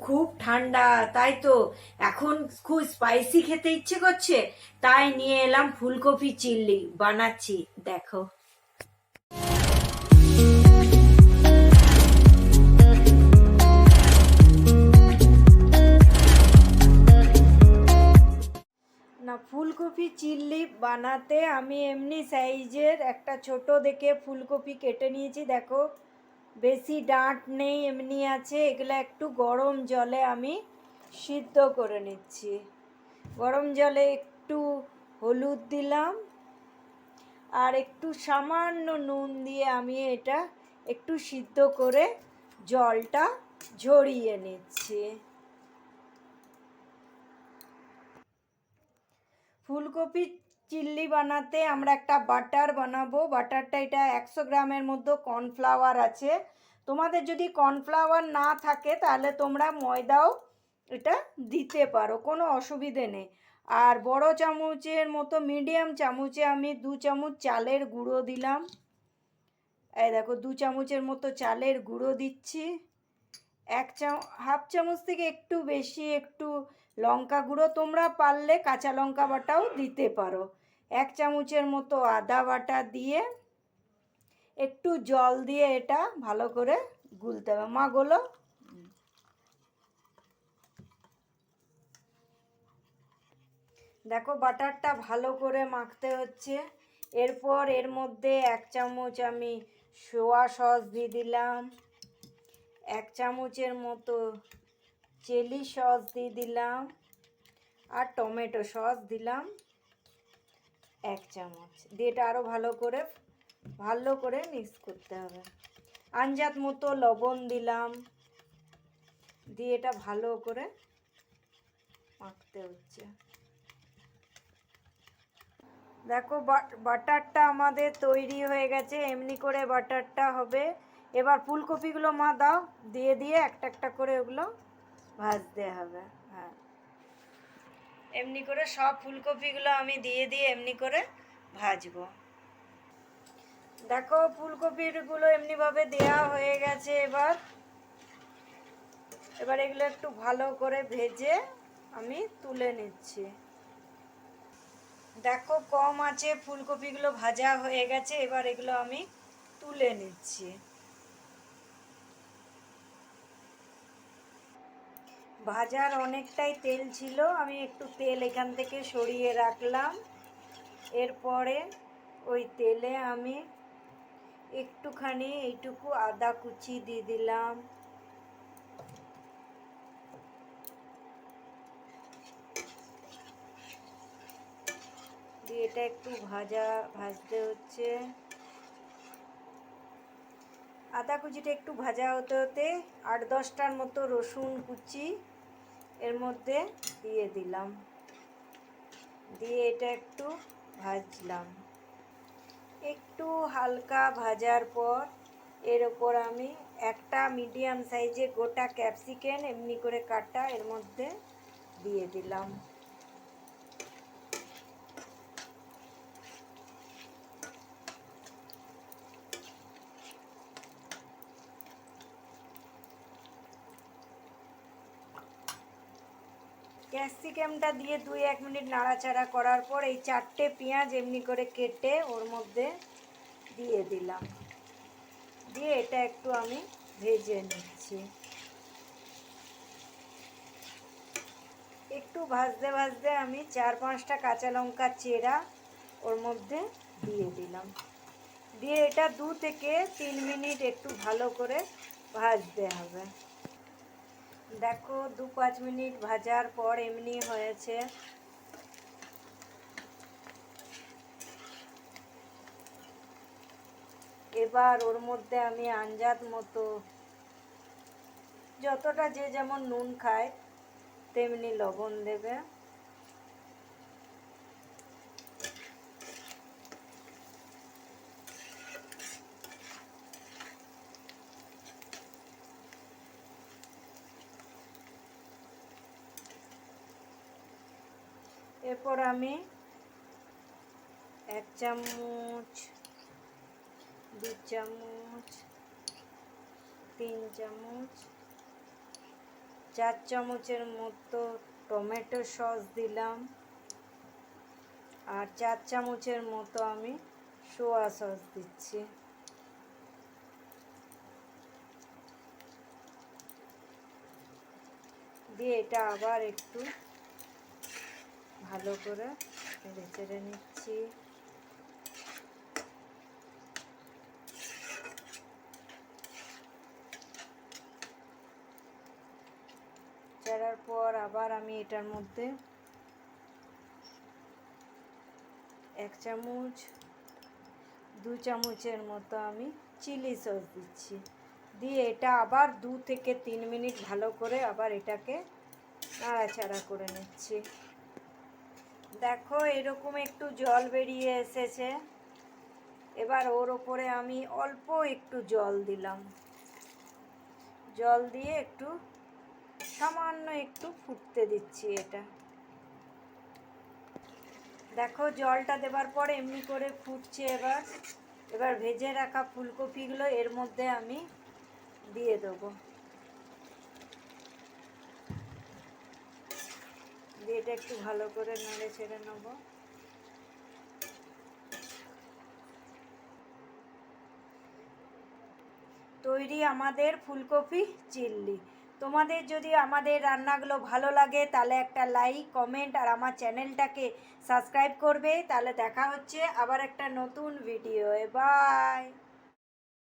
খুব ঠান্ডা, তাই তো এখন খুব স্পাইসি খেতে ইচ্ছে করছে, তাই নিয়ে এলাম ফুলকপি চিল্লি বানাচ্ছি, দেখো। না, ফুলকপি চিল্লি বানাতে আমি এমনি সাইজের একটা ছোট দেখে ফুলকপি কেটে নিয়েছি, দেখো বেশি ডাঁট নেই, এমনি আছে। এগুলো একটু গরম জলে আমি সিদ্ধ করে নিচ্ছি। গরম জলে একটু হলুদ দিলাম আর একটু সামান্য নুন দিয়ে আমি এটা একটু সিদ্ধ করে জলটা ঝরিয়ে নিচ্ছি। ফুলকপি চিল্লি বানাতে আমরা একটা বাটার বানাবো। বাটারটা এটা 100 গ্রামের মধ্যে কর্নফ্লাওয়ার আছে। তোমাদের যদি কর্নফ্লাওয়ার না থাকে তাহলে তোমরা ময়দাও এটা দিতে পারো, কোনো অসুবিধে নেই। আর বড় চামচের মতো মিডিয়াম চামচে আমি 2 চামচ চালের গুঁড়ো দিলাম। এই দেখো 2 চামচের মতো চালের গুঁড়ো দিচ্ছি। হাফ চামচ থেকে একটু বেশি একটু লঙ্কা গুঁড়ো, তোমরা পারলে কাঁচা লঙ্কা বাটাও দিতে পারো। 1 চামচের মতো আদা বাটা দিয়ে একটু জল দিয়ে এটা ভালো করে গুলতে হবে। মা গোলো। দেখো বাটারটা ভালো করে মাখতে হচ্ছে। এরপর এর মধ্যে 1 চামচ আমি সোয়া সস দিয়ে দিলাম, 1 চামচের মতো চিলি সস দিয়ে দিলাম আর টমেটো সস দিলাম 1 চামচ দিয়ে এটা আরও ভালো করে মিক্স করতে হবে। আন্দাজ মতো লবণ দিলাম, দিয়ে এটা ভালো করে মাখতে হচ্ছে। দেখো বাটারটা আমাদের তৈরি হয়ে গেছে, এমনি করে বাটারটা হবে। এবার ফুলকপিগুলো মা দাও, দিয়ে দিয়ে একটা একটা করে ওগুলো ভাজতে হবে। হ্যাঁ, এমনি করে সব ফুলকপিগুলো আমি দিয়ে দিয়ে এমনি করে ভাজবো। দেখো ফুলকপিগুলো এমনিভাবে দেয়া হয়ে গেছে। এবার এগুলো একটু ভালো করে ভেজে আমি তুলে নিচ্ছি। দেখো কম আছে ফুলকপিগুলো ভাজা হয়ে গেছে, এবার এগুলো আমি তুলে নিচ্ছি। ভাজার অনেকটাই তেল ছিল, আমি একটু তেল এখান থেকে সরিয়ে রাখলাম। এরপরে ওই তেলে আমি একটুখানি এইটুকু আদা কুচি দিয়ে দিলাম, দিয়ে এটা একটু ভাজতে হচ্ছে। আদা কুচিটা একটু ভাজা হতে হতে 8-10টার মতো রসুন কুচি এর মধ্যে দিয়ে দিলাম, দিয়ে এটা একটু ভাজলাম। একটু হালকা ভাজার পর এর ওপর আমি একটা মিডিয়াম সাইজে গোটা ক্যাপসিকাম এমনি করে কাটা এর মধ্যে দিয়ে দিলাম। ক্যাপসিকামটা দিয়ে 2-1 মিনিট নাড়াচাড়া করার পর এই 4টে পেঁয়াজ এমনি করে কেটে ওর মধ্যে দিয়ে দিলাম, দিয়ে এটা একটু আমি ভেজে নিচ্ছি। একটু ভাজতে ভাজতে আমি 4-5টা কাঁচা লঙ্কা চেরা ওর মধ্যে দিয়ে দিলাম, দিয়ে এটা 2 থেকে 3 মিনিট একটু ভালো করে ভাজতে হবে। দেখো 2-5 মিনিট ভাজার পর এমনি হয়েছে। এবার ওর মধ্যে আমি আন্দাজ মতো যতটা যে যেমন নুন খায় তেমনি লবণ দেবে। এরপর আমি 1 চামচ, 2 চামচ, 3 চামচ 4 চামচের মতো টমেটো সস দিলাম, আর 4 চামচের মতো আমি সোয়া সস দিচ্ছি। দিয়ে এটা আবার একটু ভালো করে নেড়ে চেড়ে নিচ্ছি। চেড়ার পর আবার আমি এটার মধ্যে 1 চামচ 2 চামচের মতো আমি চিলি সস দিচ্ছি। দিয়ে এটা আবার 2 থেকে 3 মিনিট ভালো করে আবার এটাকে নাড়াচাড়া করে নিচ্ছি। দেখো এরকম একটু জল বেরিয়ে এসেছে। এবার ওর ওপরে আমি অল্প একটু জল দিলাম। জল দিয়ে একটু সামান্য একটু ফুটতে দিচ্ছি এটা। দেখো জলটা দেবার পর এমনি করে ফুটছে। এবার ভেজে রাখা ফুলকপিগুলো এর মধ্যে আমি দিয়ে দেবো। দিয়ে এটা একটু ভালো করে নেড়ে ছেড়ে নেব। তৈরি আমাদের ফুলকপি চিল্লি। তোমাদের যদি আমাদের রান্নাগুলো ভালো লাগে তাহলে একটা লাইক, কমেন্ট আর আমার চ্যানেলটাকে সাবস্ক্রাইব করবে। তাহলে দেখা হচ্ছে আবার একটা নতুন ভিডিও। বাই।